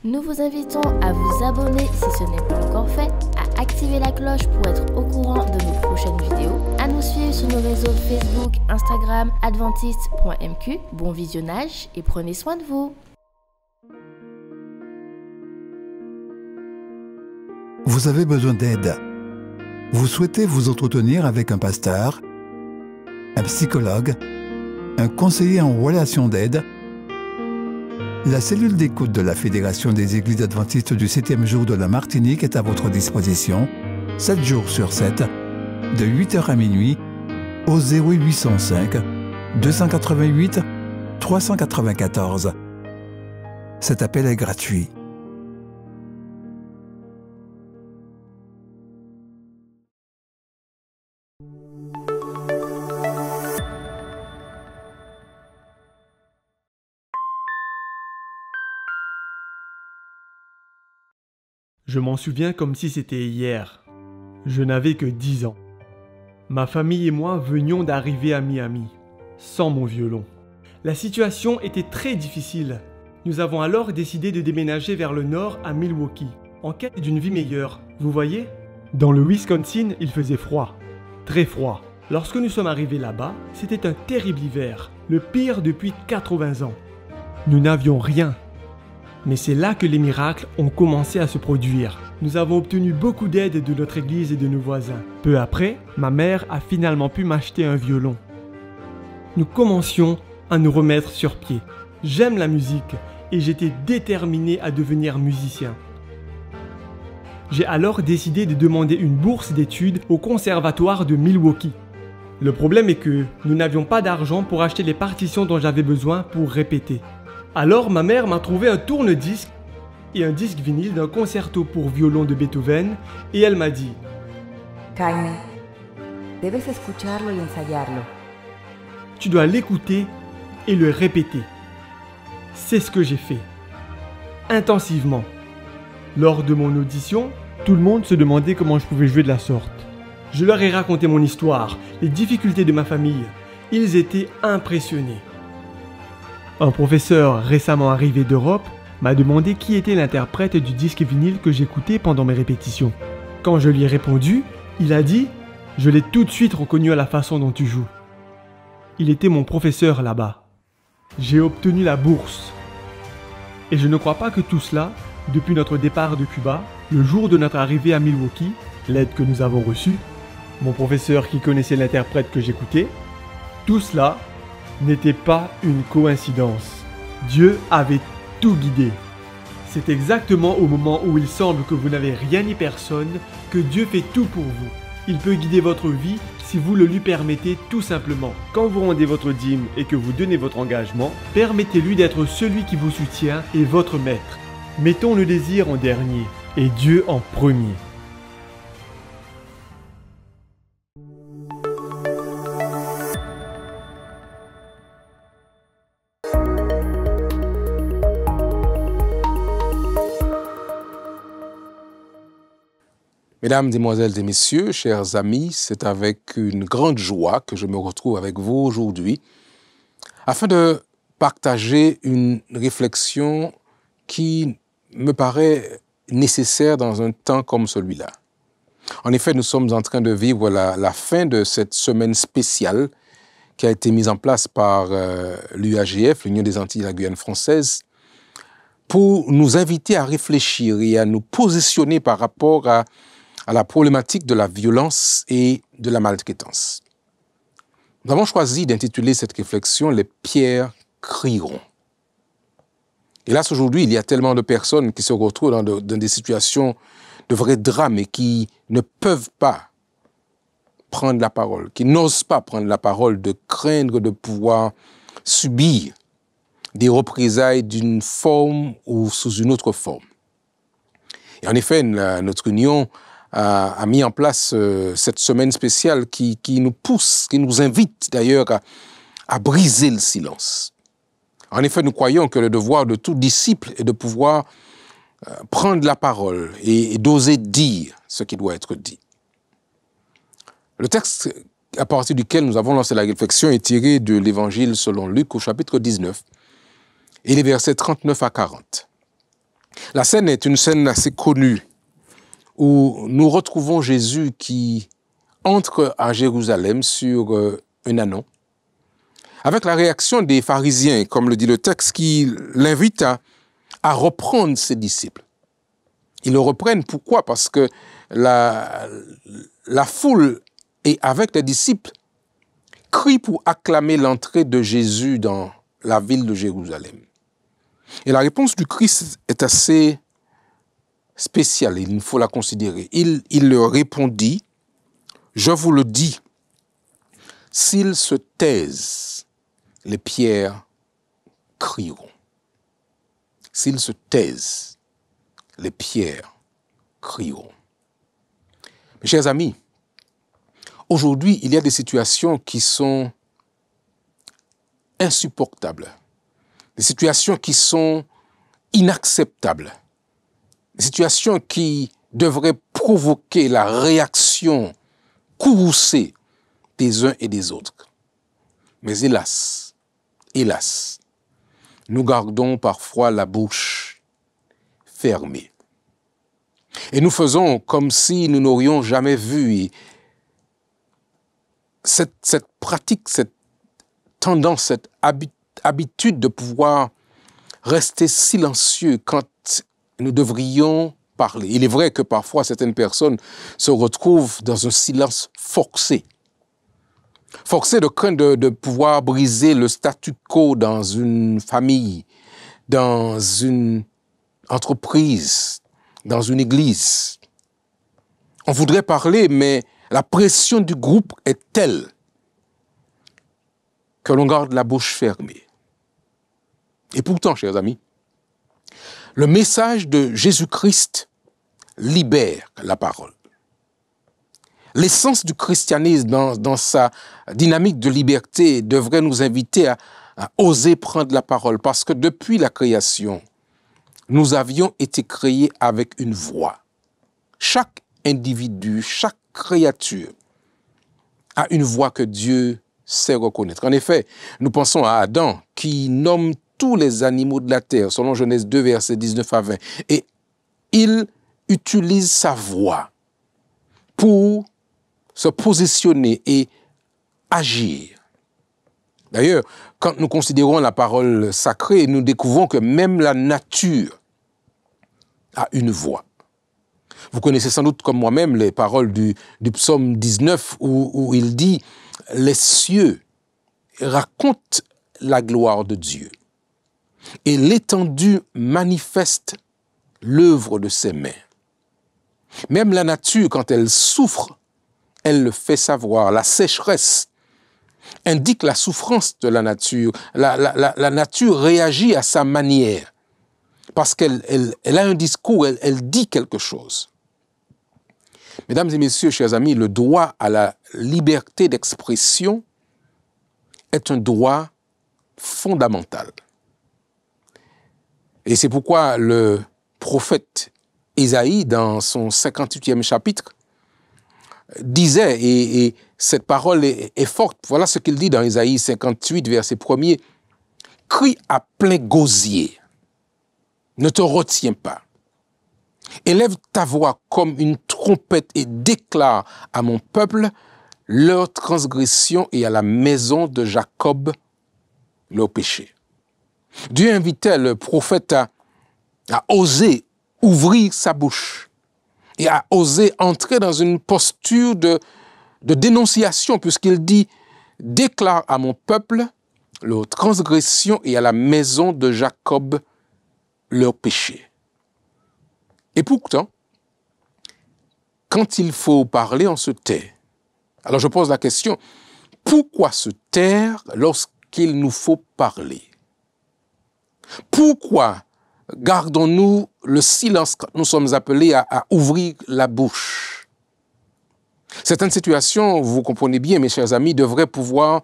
Nous vous invitons à vous abonner si ce n'est pas encore fait, à activer la cloche pour être au courant de nos prochaines vidéos, à nous suivre sur nos réseaux Facebook, Instagram, adventiste.mq. Bon visionnage et prenez soin de vous. Vous avez besoin d'aide. Vous souhaitez vous entretenir avec un pasteur, un psychologue, un conseiller en relations d'aide. La cellule d'écoute de la Fédération des Églises adventistes du 7e jour de la Martinique est à votre disposition, 7 jours sur 7, de 8h à minuit, au 0805 288 394. Cet appel est gratuit. Je m'en souviens comme si c'était hier. Je n'avais que 10 ans. Ma famille et moi venions d'arriver à Miami, sans mon violon. La situation était très difficile. Nous avons alors décidé de déménager vers le nord à Milwaukee, en quête d'une vie meilleure. Vous voyez? Dans le Wisconsin, il faisait froid. Très froid. Lorsque nous sommes arrivés là-bas, c'était un terrible hiver, le pire depuis 80 ans. Nous n'avions rien. Mais c'est là que les miracles ont commencé à se produire. Nous avons obtenu beaucoup d'aide de notre église et de nos voisins. Peu après, ma mère a finalement pu m'acheter un violon. Nous commencions à nous remettre sur pied. J'aime la musique et j'étais déterminé à devenir musicien. J'ai alors décidé de demander une bourse d'études au conservatoire de Milwaukee. Le problème est que nous n'avions pas d'argent pour acheter les partitions dont j'avais besoin pour répéter. Alors ma mère m'a trouvé un tourne-disque et un disque vinyle d'un concerto pour violon de Beethoven et elle m'a dit « Jaime, debes escucharlo y ensayarlo. Tu dois l'écouter et le répéter. » C'est ce que j'ai fait, intensivement. Lors de mon audition, tout le monde se demandait comment je pouvais jouer de la sorte. Je leur ai raconté mon histoire, les difficultés de ma famille. Ils étaient impressionnés. Un professeur récemment arrivé d'Europe m'a demandé qui était l'interprète du disque vinyle que j'écoutais pendant mes répétitions. Quand je lui ai répondu, il a dit « Je l'ai tout de suite reconnu à la façon dont tu joues. » Il était mon professeur là-bas. J'ai obtenu la bourse. Et je ne crois pas que tout cela, depuis notre départ de Cuba, le jour de notre arrivée à Milwaukee, l'aide que nous avons reçue, mon professeur qui connaissait l'interprète que j'écoutais, tout cela n'était pas une coïncidence. Dieu avait tout guidé. C'est exactement au moment où il semble que vous n'avez rien ni personne que Dieu fait tout pour vous. Il peut guider votre vie si vous le lui permettez tout simplement. Quand vous rendez votre dîme et que vous donnez votre engagement, permettez-lui d'être celui qui vous soutient et votre maître. Mettons le désir en dernier et Dieu en premier. Mesdames, Mesdemoiselles et Messieurs, chers amis, c'est avec une grande joie que je me retrouve avec vous aujourd'hui afin de partager une réflexion qui me paraît nécessaire dans un temps comme celui-là. En effet, nous sommes en train de vivre la fin de cette semaine spéciale qui a été mise en place par l'UAGF, l'Union des Antilles et la Guyane française, pour nous inviter à réfléchir et à nous positionner par rapport à la problématique de la violence et de la maltraitance. Nous avons choisi d'intituler cette réflexion « Les pierres crieront ». Hélas, aujourd'hui, il y a tellement de personnes qui se retrouvent dans des situations de vrais drames et qui ne peuvent pas prendre la parole, qui n'osent pas prendre la parole, de craindre de pouvoir subir des représailles d'une forme ou sous une autre forme. Et en effet, notre union a mis en place cette semaine spéciale qui nous pousse, qui nous invite d'ailleurs à briser le silence. En effet, nous croyons que le devoir de tout disciple est de pouvoir prendre la parole et d'oser dire ce qui doit être dit. Le texte à partir duquel nous avons lancé la réflexion est tiré de l'Évangile selon Luc au chapitre 19 et les versets 39 à 40. La scène est une scène assez connue où nous retrouvons Jésus qui entre à Jérusalem sur un ânon, avec la réaction des pharisiens, comme le dit le texte, qui l'invite à reprendre ses disciples. Ils le reprennent, pourquoi? Parce que la foule, et avec les disciples, crie pour acclamer l'entrée de Jésus dans la ville de Jérusalem. Et la réponse du Christ est assez spéciale, il faut la considérer. Il leur répondit, « Je vous le dis, s'ils se taisent, les pierres crieront. » S'ils se taisent, les pierres crieront. Mes chers amis, aujourd'hui, il y a des situations qui sont insupportables, des situations qui sont inacceptables, des situations qui devraient provoquer la réaction courroucée des uns et des autres. Mais hélas, nous gardons parfois la bouche fermée. Et nous faisons comme si nous n'aurions jamais vu cette pratique, cette tendance, cette habitude de pouvoir rester silencieux quand nous devrions parler. Il est vrai que parfois certaines personnes se retrouvent dans un silence forcé. Forcé de craindre de pouvoir briser le statu quo dans une famille, dans une entreprise, dans une église. On voudrait parler, mais la pression du groupe est telle que l'on garde la bouche fermée. Et pourtant, chers amis, le message de Jésus-Christ libère la parole. L'essence du christianisme dans sa dynamique de liberté devrait nous inviter à oser prendre la parole, parce que depuis la création, nous avions été créés avec une voix. Chaque individu, chaque créature a une voix que Dieu sait reconnaître. En effet, nous pensons à Adam qui nomme tous les animaux de la terre, selon Genèse 2, versets 19 à 20. Et il utilise sa voix pour se positionner et agir. D'ailleurs, quand nous considérons la parole sacrée, nous découvrons que même la nature a une voix. Vous connaissez sans doute comme moi-même les paroles du psaume 19 où il dit « Les cieux racontent la gloire de Dieu et l'étendue manifeste l'œuvre de ses mains. » Même la nature, quand elle souffre, elle le fait savoir. La sécheresse indique la souffrance de la nature. La nature réagit à sa manière parce qu'elle a un discours, elle dit quelque chose. Mesdames et messieurs, chers amis, le droit à la liberté d'expression est un droit fondamental. Et c'est pourquoi le prophète Ésaïe, dans son 58e chapitre, disait, et cette parole est forte, voilà ce qu'il dit dans Ésaïe 58, verset 1er, « Crie à plein gosier, ne te retiens pas. Élève ta voix comme une trompette et déclare à mon peuple leur transgression et à la maison de Jacob leur péché. » Dieu invitait le prophète à oser ouvrir sa bouche et à oser entrer dans une posture de dénonciation, puisqu'il dit « Déclare à mon peuple leur transgression et à la maison de Jacob leur péché. » Et pourtant, quand il faut parler, on se tait. Alors je pose la question, pourquoi se taire lorsqu'il nous faut parler? Pourquoi gardons-nous le silence quand nous sommes appelés à ouvrir la bouche? Certaines situations, vous comprenez bien, mes chers amis, devraient pouvoir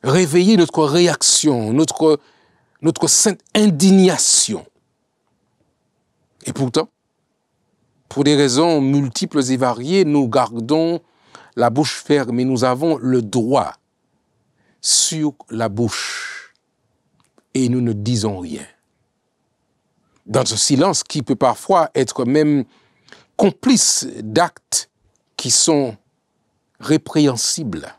réveiller notre réaction, notre sainte indignation. Et pourtant, pour des raisons multiples et variées, nous gardons la bouche fermée. Nous avons le droit sur la bouche et nous ne disons rien. dans ce silence qui peut parfois être même complice d'actes qui sont répréhensibles.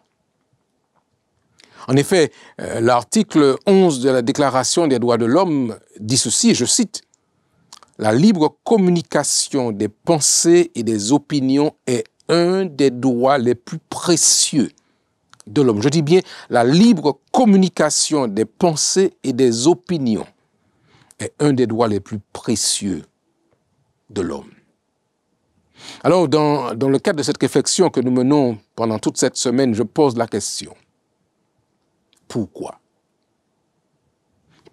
En effet, l'article 11 de la Déclaration des droits de l'homme dit ceci, et je cite, « La libre communication des pensées et des opinions est un des droits les plus précieux de l'homme. » Je dis bien, la libre communication des pensées et des opinions est un des droits les plus précieux de l'homme. Alors, dans le cadre de cette réflexion que nous menons pendant toute cette semaine, je pose la question. Pourquoi?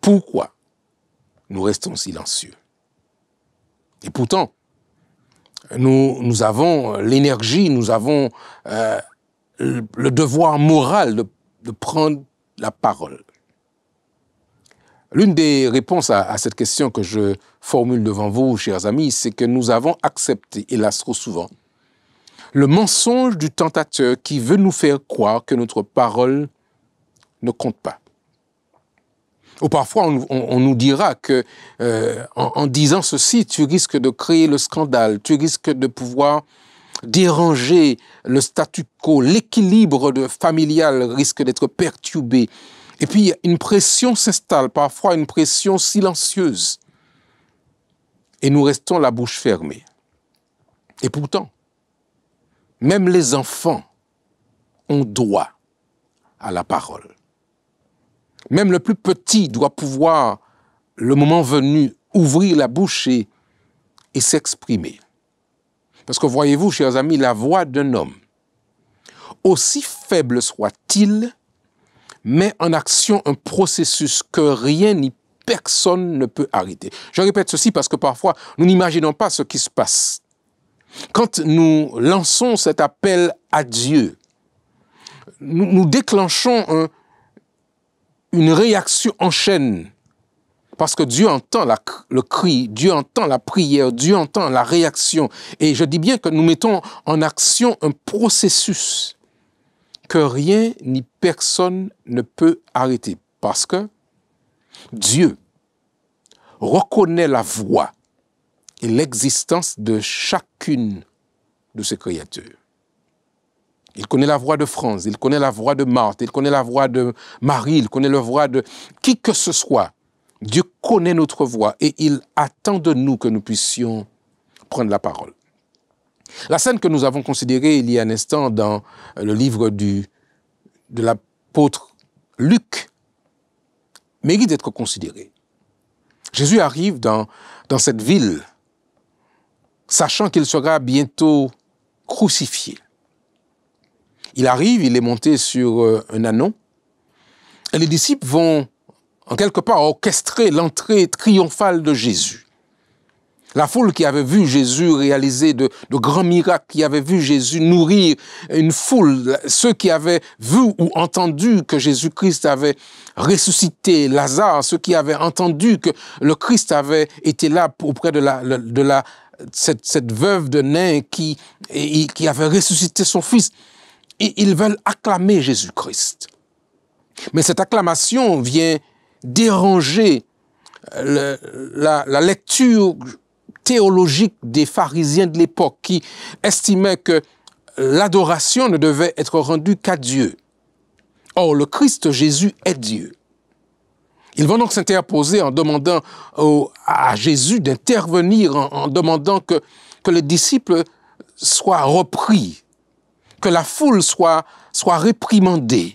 Pourquoi nous restons silencieux? Et pourtant, nous avons l'énergie, nous avons le devoir moral de prendre la parole. L'une des réponses à cette question que je formule devant vous, chers amis, c'est que nous avons accepté, hélas trop souvent, le mensonge du tentateur qui veut nous faire croire que notre parole ne compte pas. Ou parfois, on nous dira que en disant ceci, tu risques de créer le scandale, tu risques de pouvoir déranger le statu quo, l'équilibre familial risque d'être perturbé. Et puis, une pression s'installe, parfois une pression silencieuse. Et nous restons la bouche fermée. Et pourtant, même les enfants ont droit à la parole. Même le plus petit doit pouvoir, le moment venu, ouvrir la bouche et s'exprimer. Parce que voyez-vous, chers amis, la voix d'un homme, aussi faible soit-il, met en action un processus que rien ni personne ne peut arrêter. Je répète ceci parce que parfois, nous n'imaginons pas ce qui se passe. Quand nous lançons cet appel à Dieu, nous déclenchons une réaction en chaîne. Parce que Dieu entend le cri, Dieu entend la prière, Dieu entend la réaction. Et je dis bien que nous mettons en action un processus que rien ni personne ne peut arrêter. Parce que Dieu reconnaît la voix et l'existence de chacune de ses créatures. Il connaît la voix de France, il connaît la voix de Marthe, il connaît la voix de Marie, il connaît la voix de qui que ce soit. Dieu connaît notre voix et il attend de nous que nous puissions prendre la parole. La scène que nous avons considérée il y a un instant dans le livre de l'apôtre Luc mérite d'être considérée. Jésus arrive dans cette ville, sachant qu'il sera bientôt crucifié. Il arrive, il est monté sur un ânon, et les disciples vont en quelque part orchestrer l'entrée triomphale de Jésus. La foule qui avait vu Jésus réaliser de grands miracles, qui avait vu Jésus nourrir une foule, ceux qui avaient vu ou entendu que Jésus-Christ avait ressuscité Lazare, ceux qui avaient entendu que le Christ avait été là auprès de cette veuve de Nain qui avait ressuscité son fils. Et ils veulent acclamer Jésus-Christ. Mais cette acclamation vient déranger la lecture théologique des pharisiens de l'époque qui estimaient que l'adoration ne devait être rendue qu'à Dieu. Or, le Christ Jésus est Dieu. Ils vont donc s'interposer en demandant à Jésus d'intervenir, en demandant que les disciples soient repris, que la foule soit réprimandée.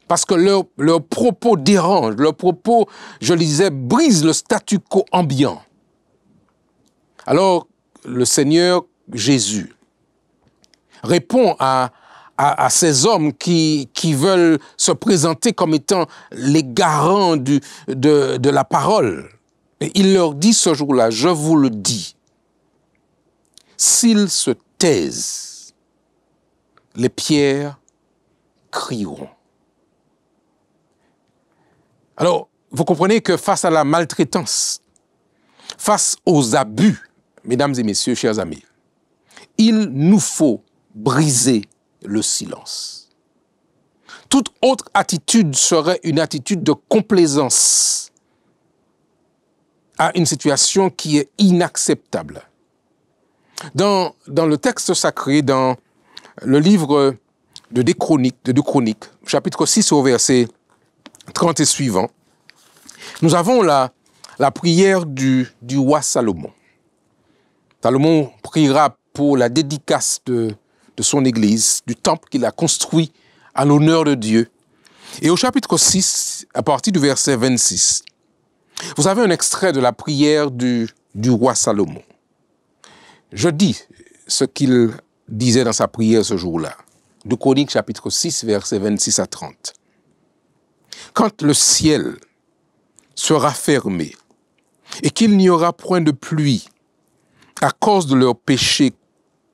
Parce que leurs propos dérangent, leurs propos, je le disais, brisent le statu quo ambiant. Alors, le Seigneur Jésus répond à ces hommes qui veulent se présenter comme étant les garants de la parole. Et il leur dit ce jour-là, je vous le dis, s'ils se taisent, les pierres crieront. Alors, vous comprenez que face à la maltraitance, face aux abus, mesdames et messieurs, chers amis, il nous faut briser le silence. Toute autre attitude serait une attitude de complaisance. à une situation qui est inacceptable. Dans le texte sacré, dans le livre de 2 Chroniques, chapitre 6 au verset 30 et suivant, nous avons la prière du roi Salomon. Salomon priera pour la dédicace de son église, du temple qu'il a construit à l'honneur de Dieu. Et au chapitre 6, à partir du verset 26, vous avez un extrait de la prière du roi Salomon. Je dis ce qu'il disait dans sa prière ce jour-là. 2 Chroniques, chapitre 6, versets 26 à 30. Quand le ciel sera fermé et qu'il n'y aura point de pluie à cause de leurs péchés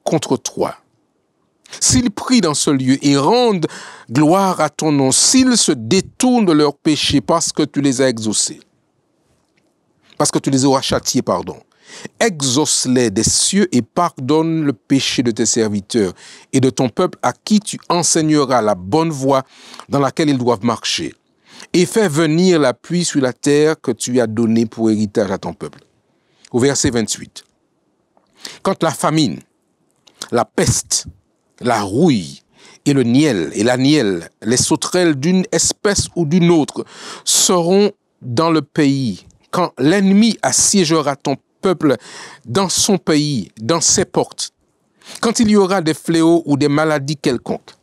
contre toi, s'ils prient dans ce lieu et rendent gloire à ton nom, s'ils se détournent de leurs péchés parce que tu les as exaucés, parce que tu les auras châtiés, exauce-les des cieux et pardonne le péché de tes serviteurs et de ton peuple à qui tu enseigneras la bonne voie dans laquelle ils doivent marcher. Et fais venir la pluie sur la terre que tu as donnée pour héritage à ton peuple. Au verset 28. Quand la famine, la peste, la rouille et le niel et la nielle, les sauterelles d'une espèce ou d'une autre seront dans le pays, quand l'ennemi assiégera ton peuple dans son pays, dans ses portes, quand il y aura des fléaux ou des maladies quelconques.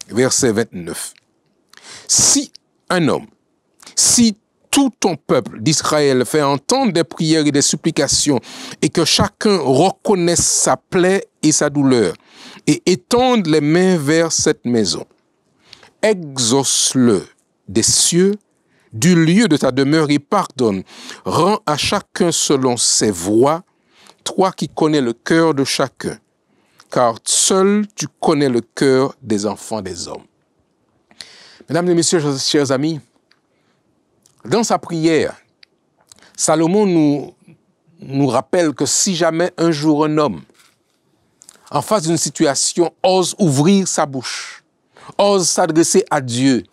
Verset 29. Si un homme, si tout ton peuple d'Israël fait entendre des prières et des supplications et que chacun reconnaisse sa plaie et sa douleur et étende les mains vers cette maison, exauce-le des cieux, du lieu de ta demeure et pardonne. Rends à chacun selon ses voies, toi qui connais le cœur de chacun, car seul tu connais le cœur des enfants des hommes. Mesdames et messieurs, chers amis, dans sa prière, Salomon nous rappelle que si jamais un jour un homme, en face d'une situation, ose ouvrir sa bouche, ose s'adresser à Dieu,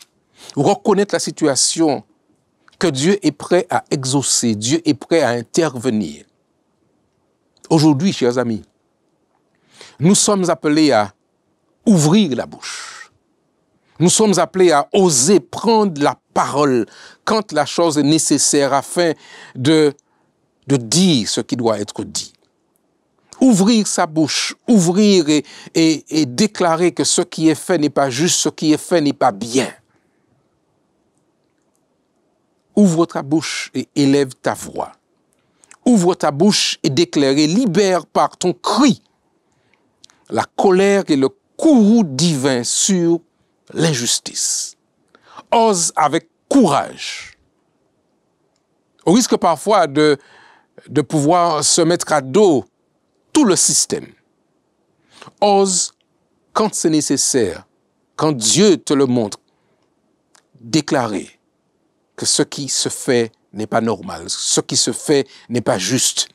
reconnaître la situation, que Dieu est prêt à exaucer, Dieu est prêt à intervenir. Aujourd'hui, chers amis, nous sommes appelés à ouvrir la bouche. Nous sommes appelés à oser prendre la parole quand la chose est nécessaire afin de dire ce qui doit être dit. Ouvrir sa bouche, ouvrir et déclarer que ce qui est fait n'est pas juste, ce qui est fait n'est pas bien. Ouvre ta bouche et élève ta voix. Ouvre ta bouche et déclare, libère par ton cri la colère et le courroux divin sur l'injustice. Ose avec courage. Au risque parfois de pouvoir se mettre à dos tout le système. Ose, quand c'est nécessaire, quand Dieu te le montre, déclarer que ce qui se fait n'est pas normal, ce qui se fait n'est pas juste.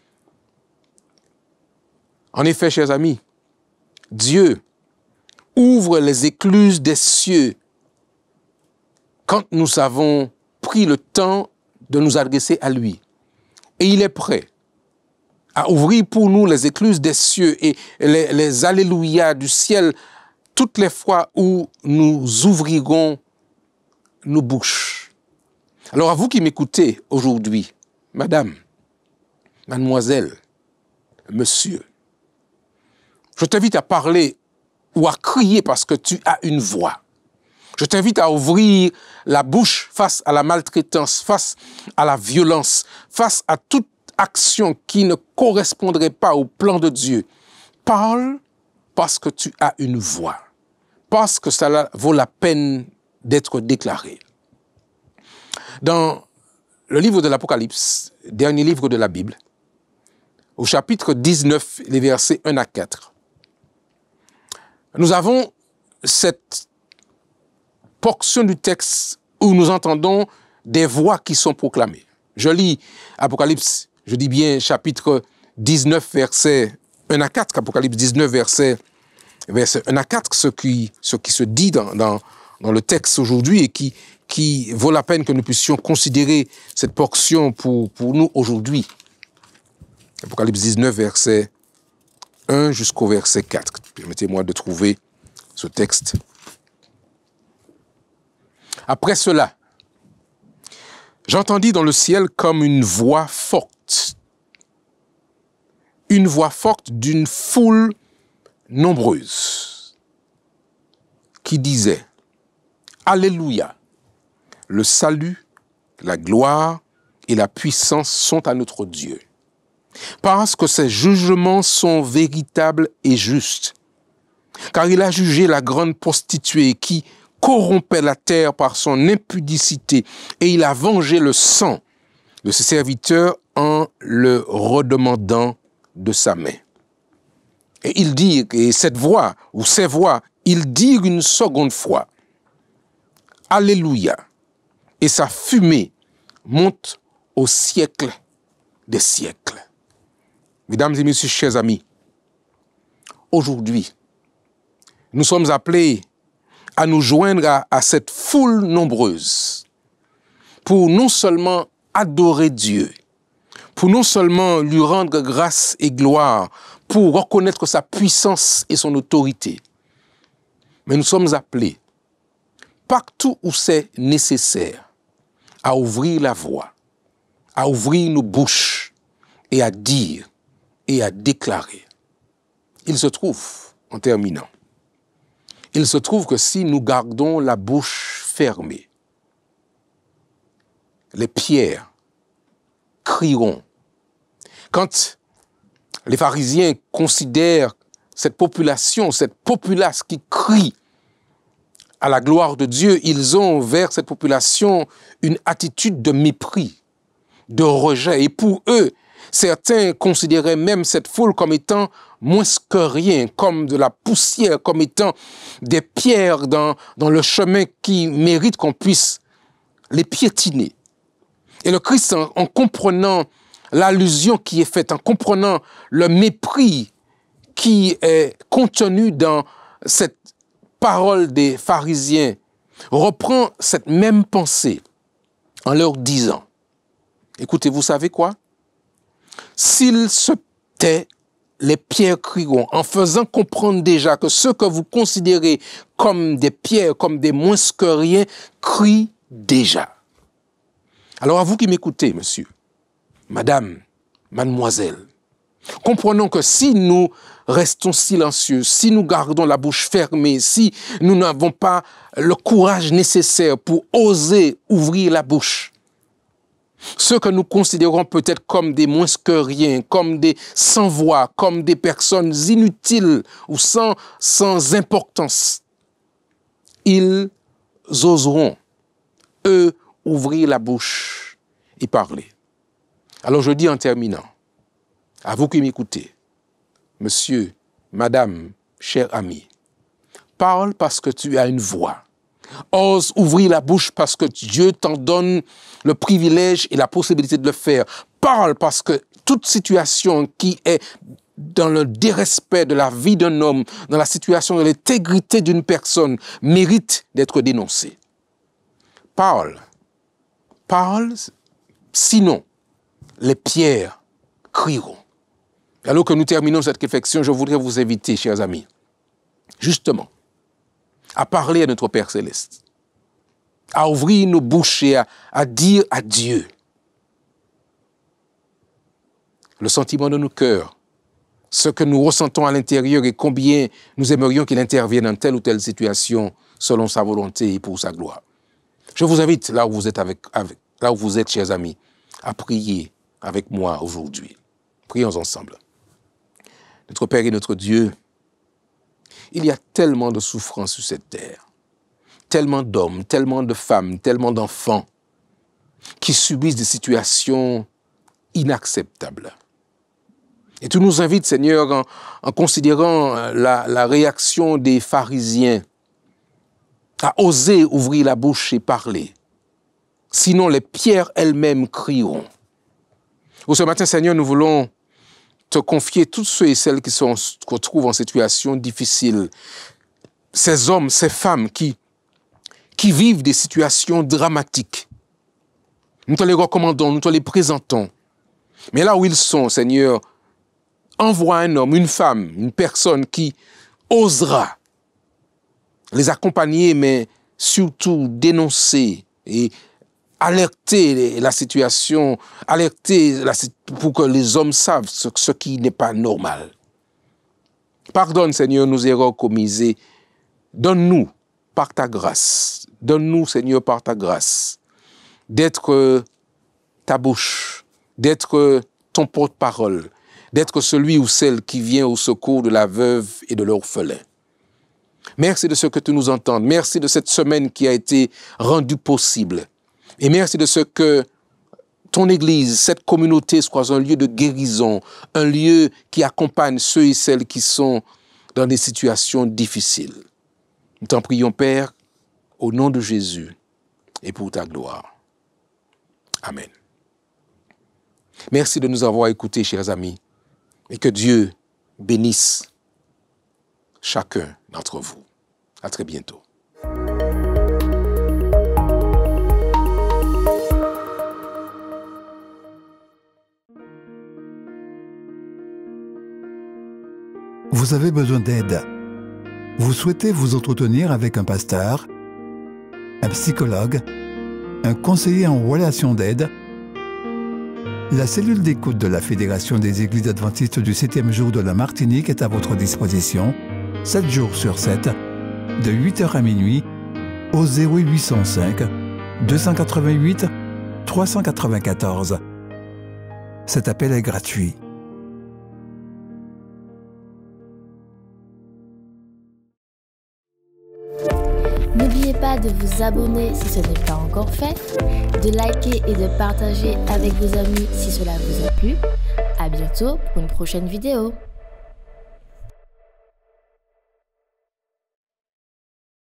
En effet, chers amis, Dieu ouvre les écluses des cieux quand nous avons pris le temps de nous adresser à lui. Et il est prêt à ouvrir pour nous les écluses des cieux et les alléluia du ciel toutes les fois où nous ouvrirons nos bouches. Alors à vous qui m'écoutez aujourd'hui, madame, mademoiselle, monsieur, je t'invite à parler ou à crier parce que tu as une voix. Je t'invite à ouvrir la bouche face à la maltraitance, face à la violence, face à toute action qui ne correspondrait pas au plan de Dieu. Parle parce que tu as une voix, parce que cela vaut la peine d'être déclaré. Dans le livre de l'Apocalypse, dernier livre de la Bible, au chapitre 19, les versets 1 à 4, nous avons cette portion du texte où nous entendons des voix qui sont proclamées. Je lis Apocalypse, je dis bien chapitre 19, versets 1 à 4, Apocalypse 19, versets 1 à 4, ce qui se dit dans le texte aujourd'hui et qui qui vaut la peine que nous puissions considérer cette portion pour nous aujourd'hui. Apocalypse 19, verset 1 jusqu'au verset 4. Permettez-moi de trouver ce texte. Après cela, j'entendis dans le ciel comme une voix forte d'une foule nombreuse qui disait « Alléluia, le salut, la gloire et la puissance sont à notre Dieu, parce que ses jugements sont véritables et justes, car il a jugé la grande prostituée qui corrompait la terre par son impudicité, et il a vengé le sang de ses serviteurs en le redemandant de sa main. » Et il dit, et cette voix, ou ces voix, ils dirent une seconde fois, « Alléluia !» Et sa fumée monte au siècle des siècles. Mesdames et messieurs, chers amis, aujourd'hui, nous sommes appelés à nous joindre à cette foule nombreuse pour non seulement adorer Dieu, pour non seulement lui rendre grâce et gloire, pour reconnaître sa puissance et son autorité, mais nous sommes appelés, partout où c'est nécessaire, à ouvrir la voie, à ouvrir nos bouches et à dire et à déclarer. Il se trouve, en terminant, il se trouve que si nous gardons la bouche fermée, les pierres crieront. Quand les pharisiens considèrent cette populace qui crie à la gloire de Dieu, ils ont vers cette population une attitude de mépris, de rejet. Et pour eux, certains considéraient même cette foule comme étant moins que rien, comme de la poussière, comme étant des pierres dans le chemin qui méritent qu'on puisse les piétiner. Et le Christ, en comprenant l'allusion qui est faite, en comprenant le mépris qui est contenu dans cette parole des pharisiens, reprend cette même pensée en leur disant, écoutez, vous savez quoi? S'ils se tait, les pierres crieront, en faisant comprendre déjà que ceux que vous considérez comme des pierres, comme des moins que rien, crient déjà. Alors à vous qui m'écoutez, monsieur, madame, mademoiselle, comprenons que si nous restons silencieux, si nous gardons la bouche fermée, si nous n'avons pas le courage nécessaire pour oser ouvrir la bouche, ceux que nous considérons peut-être comme des moins que rien, comme des sans voix, comme des personnes inutiles ou sans importance, ils oseront, eux, ouvrir la bouche et parler. Alors je dis en terminant, à vous qui m'écoutez, monsieur, madame, cher ami, parle parce que tu as une voix. Ose ouvrir la bouche parce que Dieu t'en donne le privilège et la possibilité de le faire. Parle parce que toute situation qui est dans le dérespect de la vie d'un homme, dans la situation de l'intégrité d'une personne, mérite d'être dénoncée. Parle. Parle, sinon les pierres crieront. Alors que nous terminons cette réflexion, je voudrais vous inviter, chers amis, justement, à parler à notre Père Céleste, à ouvrir nos bouches et à dire à Dieu le sentiment de nos cœurs, ce que nous ressentons à l'intérieur et combien nous aimerions qu'il intervienne dans telle ou telle situation selon sa volonté et pour sa gloire. Je vous invite, là où vous êtes, là où vous êtes, chers amis, à prier avec moi aujourd'hui. Prions ensemble. Notre Père et notre Dieu, il y a tellement de souffrances sur cette terre, tellement d'hommes, tellement de femmes, tellement d'enfants qui subissent des situations inacceptables. Et tu nous invites, Seigneur, en considérant la réaction des pharisiens, à oser ouvrir la bouche et parler. Sinon, les pierres elles-mêmes crieront. Ce matin, Seigneur, nous voulons te confier tous ceux et celles qui se retrouvent en situation difficile. Ces hommes, ces femmes qui qui vivent des situations dramatiques. Nous te les recommandons, nous te les présentons. Mais là où ils sont, Seigneur, envoie un homme, une femme, une personne qui osera les accompagner, mais surtout dénoncer et alerter la situation, pour que les hommes savent ce qui n'est pas normal. Pardonne, Seigneur, nos erreurs commises et donne-nous, par ta grâce, donne-nous, Seigneur, par ta grâce, d'être ta bouche, d'être ton porte-parole, d'être celui ou celle qui vient au secours de la veuve et de l'orphelin. Merci de ce que tu nous entends. Merci de cette semaine qui a été rendue possible. Et merci de ce que ton Église, cette communauté soit un lieu de guérison, un lieu qui accompagne ceux et celles qui sont dans des situations difficiles. Nous t'en prions, Père, au nom de Jésus et pour ta gloire. Amen. Merci de nous avoir écoutés, chers amis, et que Dieu bénisse chacun d'entre vous. À très bientôt. Vous avez besoin d'aide. Vous souhaitez vous entretenir avec un pasteur, un psychologue, un conseiller en relation d'aide. La cellule d'écoute de la Fédération des Églises adventistes du 7e jour de la Martinique est à votre disposition, 7 jours sur 7, de 8h à minuit, au 0805 288 394. Cet appel est gratuit. N'oubliez pas de vous abonner si ce n'est pas encore fait, de liker et de partager avec vos amis si cela vous a plu. À bientôt pour une prochaine vidéo.